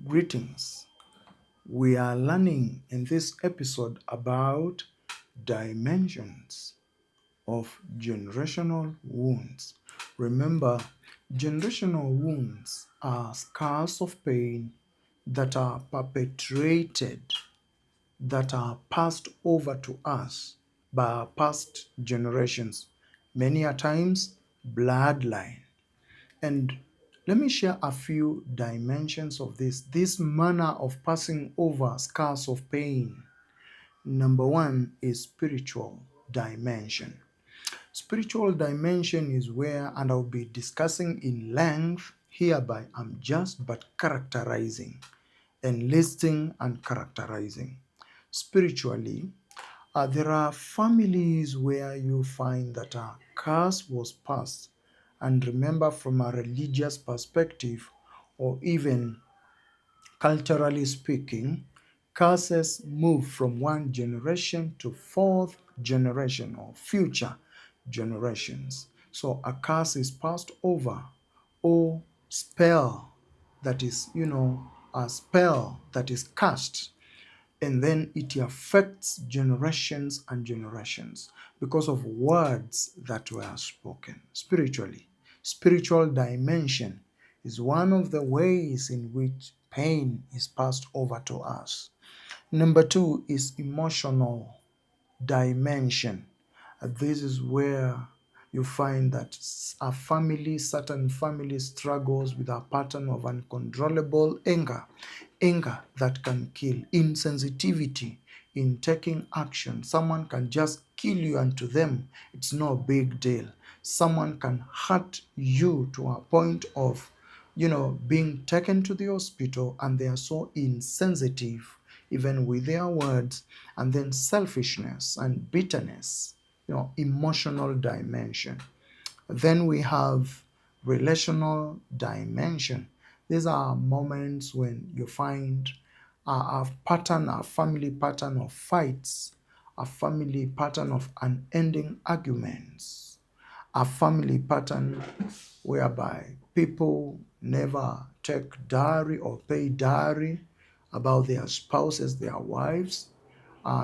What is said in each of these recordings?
Greetings. We are learning in this episode about dimensions of generational wounds. Remember, generational wounds are scars of pain that are perpetrated, that are passed over to us by our past generations, many a times bloodline. And let me share a few dimensions of this manner of passing over scars of pain. Number one is spiritual dimension. Spiritual dimension is where, and I'll be discussing in length hereby, I'm just but characterizing, enlisting and characterizing. Spiritually, there are families where you find that a curse was passed, and remember, from a religious perspective, or even culturally speaking, curses move from one generation to fourth generation or future generations. So a curse is passed over, or spell that is, a spell that is cast, and then it affects generations and generations because of words that were spoken spiritually. Spiritual dimension is one of the ways in which pain is passed over to us. Number two is emotional dimension. This is where you find that certain family struggles with a pattern of uncontrollable anger that can kill, insensitivity in taking action. Someone can just kill you, and to them, it's no big deal. Someone can hurt you to a point of, being taken to the hospital, and they are so insensitive, even with their words, and then selfishness and bitterness, emotional dimension. Then we have relational dimension. These are moments when you find a family pattern of fights, a family pattern of unending arguments, a family pattern whereby people never take dowry or pay dowry about their spouses, their wives.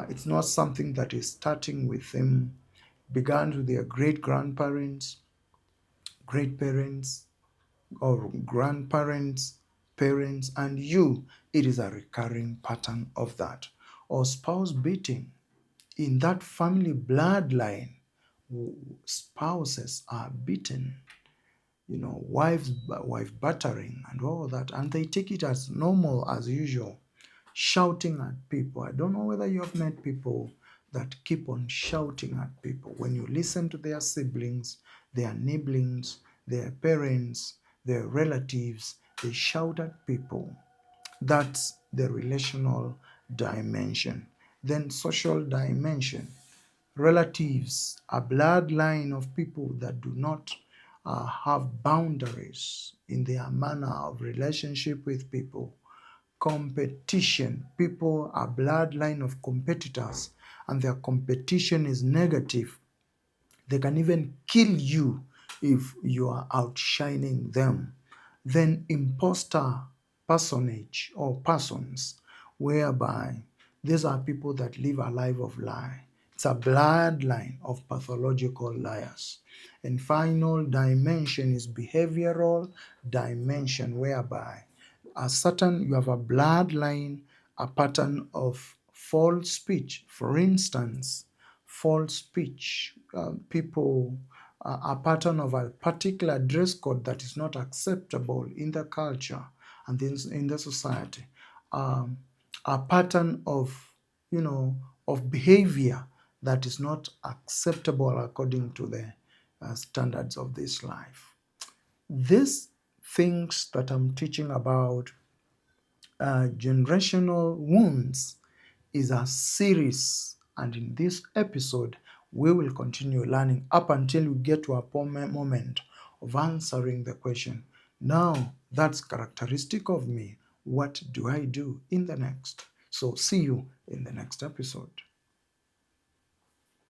It's not something that is starting with them, began with their great grandparents, great parents, or grandparents, parents, and you. It is a recurring pattern of that. Or spouse beating. In that family bloodline, spouses are beaten, wife battering and all that, and they take it as normal, as usual, shouting at people. I don't know whether you have met people that keep on shouting at people. When you listen to their siblings, their neighbors, their parents, their relatives, they shout at people. That's the relational dimension. Then social dimension. Relatives, a bloodline of people that do not have boundaries in their manner of relationship with people. Competition, people are bloodline of competitors, and their competition is negative. They can even kill you if you are outshining them. Then imposter personage or persons, whereby these are people that live a life of lie. It's a bloodline of pathological liars. And final dimension is behavioral dimension, whereby you have a bloodline, a pattern of false speech. For instance, false speech, people, a pattern of a particular dress code that is not acceptable in the culture and in the society, a pattern of, of behavior that is not acceptable according to the standards of this life. These things that I'm teaching about, generational wounds, is a series, and in this episode we will continue learning up until we get to a moment of answering the question, now that's characteristic of me, what do I do in the next? So see you in the next episode.